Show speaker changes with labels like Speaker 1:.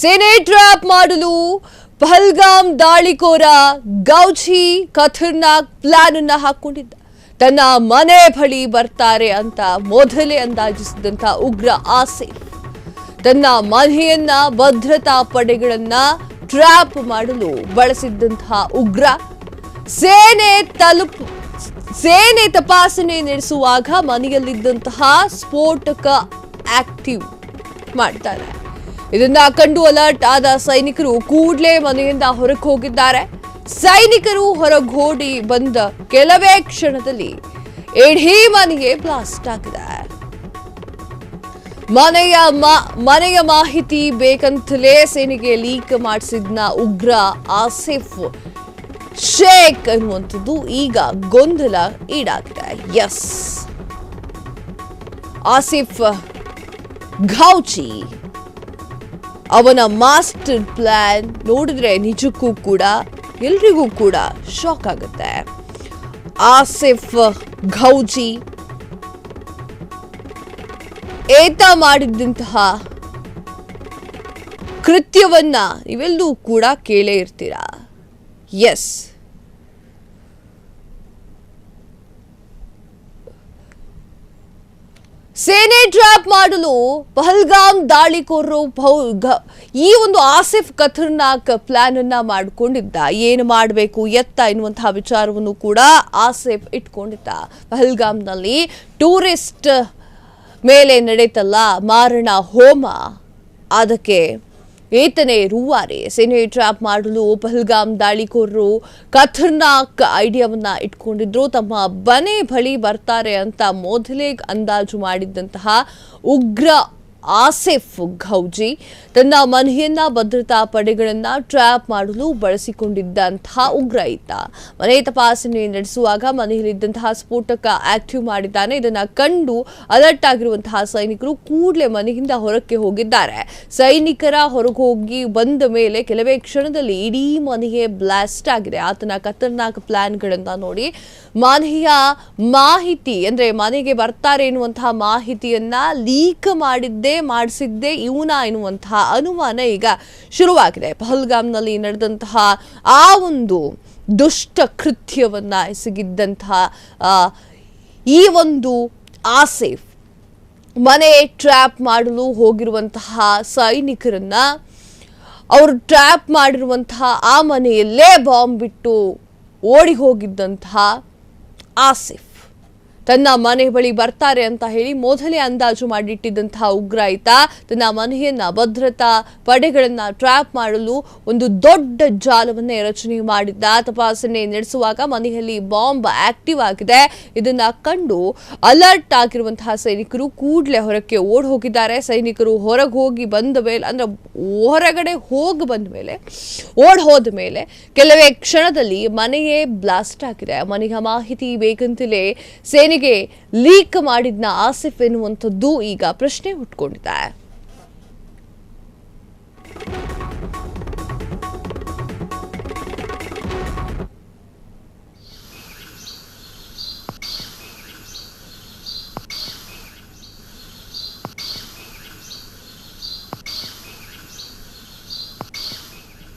Speaker 1: ಸೇನೆ ಟ್ರ್ಯಾಪ್ ಮಾಡಲು ಪಹಲ್ಗಾಮ್ ದಾಳಿಕೋರ ಗೌಜಿ ಖತರ್ನಾಕ್ ಪ್ಲಾನ್ ಅನ್ನು ಹಾಕೊಂಡಿದ್ದ. ತನ್ನ ಮನೆ ಬಳಿ ಬರ್ತಾರೆ ಅಂತ ಮೊದಲೇ ಅಂದಾಜಿಸಿದಂತ ಉಗ್ರ ಆಸಿಫ್ ತನ್ನ ಮನೆಯನ್ನ ಭದ್ರತಾ ಪಡೆಗಳನ್ನ ಟ್ರ್ಯಾಪ್ ಮಾಡಲು ಬಳಸಿದ್ದಂತಹ ಉಗ್ರ ಸೇನೆ ತಪಾಸಣೆ ನಡೆಸುವಾಗ ಮನೆಯಲ್ಲಿದ್ದಂತಹ ಸ್ಫೋಟಕ ಆಕ್ಟಿವ್ ಮಾಡ್ತಾರೆ. ಇದನ್ನ ಕಂಡು ಅಲರ್ಟ್ ಆದ ಸೈನಿಕರು ಕೂಡಲೇ ಮನೆಯಿಂದ ಹೊರಗೆ ಹೋಗಿದ್ದಾರೆ. ಸೈನಿಕರು ಹೊರಗೋಡಿ ಬಂದ ಕೆಲವೇ ಕ್ಷಣದಲ್ಲಿ ಇಡೀ ಮನೆಗೆ ಬ್ಲಾಸ್ಟ್ ಆಗಿದೆ. ಮನೆಯ ಮಾಹಿತಿ ಬೇಕಂತಲೇ ಸೇನೆಗೆ ಲೀಕ್ ಮಾಡಿಸಿದ್ನ ಉಗ್ರ ಆಸಿಫ್ ಶೇಖ್ ಅನ್ನುವಂಥದ್ದು ಈಗ ಗೊಂದಲ ಈಡಾಗಿದೆ. ಎಸ್, ಆಸಿಫ್ ಘೌಜಿ ಅವನ ಮಾಸ್ಟರ್ ಪ್ಲಾನ್ ನೋಡಿದ್ರೆ ನಿಜಕ್ಕೂ ಕೂಡ ಎಲ್ರಿಗೂ ಕೂಡ ಶಾಕ್ ಆಗುತ್ತೆ. ಆಸಿಫ್ ಘೌಜಿ ಏತ ಮಾಡಿದ್ದಂತಹ ಕೃತ್ಯವನ್ನ ನೀವೆಲ್ಲೂ ಕೂಡ ಕೇಳೇ ಇರ್ತೀರಾ. ಎಸ್, ಸೇನೆ ಟ್ರ್ಯಾಪ್ ಮಾಡಲು ಪಹಲ್ಗಾಮ್ ದಾಳಿಕೋರರು ಈ ಒಂದು ಆಸಿಫ್ ಖತರ್ನಾಕ್ ಪ್ಲಾನ್ ಅನ್ನ ಮಾಡಿಕೊಂಡಿದ್ದ. ಏನು ಮಾಡಬೇಕು ಎತ್ತ ಎನ್ನುವಂತಹ ವಿಚಾರವನ್ನು ಕೂಡ ಆಸಿಫ್ ಇಟ್ಕೊಂಡಿದ್ದ. ಪಹಲ್ಗಾಮ್ನಲ್ಲಿ ಟೂರಿಸ್ಟ್ ಮೇಲೆ ನಡೆಯುತ್ತಲ್ಲ ಮಾರಣ ಹೋಮ, ಅದಕ್ಕೆ ಏತನೇ ರೂವಾರಿ ಸೇನೆ ಟ್ರ್ಯಾಪ್ ಮಾಡಲು ಪಹಲ್ಗಾಮ್ ದಾಳಿಕೋರರು ಖತರ್ನಾಕ್ ಐಡಿಯಾವನ್ನ ಇಟ್ಕೊಂಡಿದ್ರು. ತಮ್ಮ ಮನೆ ಬಳಿ ಬರ್ತಾರೆ ಅಂತ ಮೊದಲೇ ಅಂದಾಜು ಮಾಡಿದ್ದಂತಹ ಉಗ್ರ ಆಸಿಫ್ ಘೌಜಿ ತನ್ನ ಮನೆಯನ್ನ ಭದ್ರತಾ ಪಡೆಗಳನ್ನ ಟ್ರ್ಯಾಪ್ ಮಾಡಲು ಬಳಸಿಕೊಂಡಿದ್ದಂತಹ ಉಗ್ರ ಈತ. ಮನೆ ತಪಾಸಣೆ ನಡೆಸುವಾಗ ಮನೆಯಲ್ಲಿದ್ದಂತಹ ಸ್ಫೋಟಕ ಆಕ್ಟಿವ್ ಮಾಡಿದ್ದಾನೆ. ಇದನ್ನ ಕಂಡು ಅಲರ್ಟ್ ಆಗಿರುವಂತಹ ಸೈನಿಕರು ಕೂಡಲೇ ಮನೆಯಿಂದ ಹೊರಕ್ಕೆ ಹೋಗಿದ್ದಾರೆ. ಸೈನಿಕರ ಹೊರಗೆ ಹೋಗಿ ಬಂದ ಮೇಲೆ ಕೆಲವೇ ಕ್ಷಣದಲ್ಲಿ ಇಡೀ ಮನೆಗೆ ಬ್ಲಾಸ್ಟ್ ಆಗಿದೆ. ಆತನ ಖತರ್ನಾಕ್ ಪ್ಲಾನ್ಗಳನ್ನ ನೋಡಿ ಮನೆಯ ಮಾಹಿತಿ ಅಂದ್ರೆ ಮನೆಗೆ ಬರ್ತಾರೆ ಎನ್ನುವಂತಹ ಮಾಹಿತಿಯನ್ನ ಲೀಕ್ ಮಾಡಿಸಿದ್ದೆ ಇವನ ಎನ್ನುವಂತಹ ಅನುಮಾನ ಈಗ ಶುರುವಾಗಿದೆ. ಪಹಲ್ಗಾಮ್ನಲ್ಲಿ ನಡೆದಂತಹ ಆ ಒಂದು ದುಷ್ಟ ಕೃತ್ಯವನ್ನ ಎಸಗಿದ್ದಂತಹ ಈ ಒಂದು ಆಸಿಫ್ ಮನೆ ಟ್ರ್ಯಾಪ್ ಮಾಡಲು ಹೋಗಿರುವಂತಹ ಸೈನಿಕರನ್ನ ಅವರು ಟ್ರ್ಯಾಪ್ ಮಾಡಿರುವಂತಹ ಆ ಮನೆಯಲ್ಲೇ ಬಾಂಬ್ ಬಿಟ್ಟು ಓಡಿ ಹೋಗಿದ್ದಂತಹ ಆಸಿಫ್ ತನ್ನ ಮನೆ ಬಳಿ ಬರ್ತಾರೆ ಅಂತ ಹೇಳಿ ಮೊದಲೇ ಅಂದಾಜು ಮಾಡಿಟ್ಟಿದ್ದಂತಹ ಉಗ್ರ ಈತ ತನ್ನ ಮನೆಯನ್ನ ಭದ್ರತಾ ಪಡೆಗಳನ್ನ ಟ್ರ್ಯಾಪ್ ಮಾಡಲು ಒಂದು ದೊಡ್ಡ ಜಾಲವನ್ನೇ ರಚನೆ ಮಾಡಿದ್ದ. ತಪಾಸಣೆ ನಡೆಸುವಾಗ ಮನೆಯಲ್ಲಿ ಬಾಂಬ್ ಆಕ್ಟಿವ್ ಆಗಿದೆ. ಇದನ್ನ ಕಂಡು ಅಲರ್ಟ್ ಆಗಿರುವಂತಹ ಸೈನಿಕರು ಕೂಡಲೇ ಹೊರಕ್ಕೆ ಓಡ್ ಹೋಗಿದ್ದಾರೆ. ಸೈನಿಕರು ಹೊರಗೆ ಹೋಗಿ ಬಂದ ಮೇಲೆ ಅಂದ್ರೆ ಹೊರಗಡೆ ಹೋಗಿ ಬಂದ ಮೇಲೆ ಹೋದ ಮೇಲೆ ಕೆಲವೇ ಕ್ಷಣದಲ್ಲಿ ಮನೆಯೇ ಬ್ಲಾಸ್ಟ್ ಆಗಿದೆ. ಮನೆಯ ಮಾಹಿತಿ ಬೇಕಂತಲೇ ಸೇನೆಗೆ ಲೀಕ್ ಮಾಡಿದ್ನ ಆಸಿಫ್ ಎನ್ನುವಂಥದ್ದು ಈಗ ಪ್ರಶ್ನೆ ಹುಟ್ಕೊಂಡಿದೆ.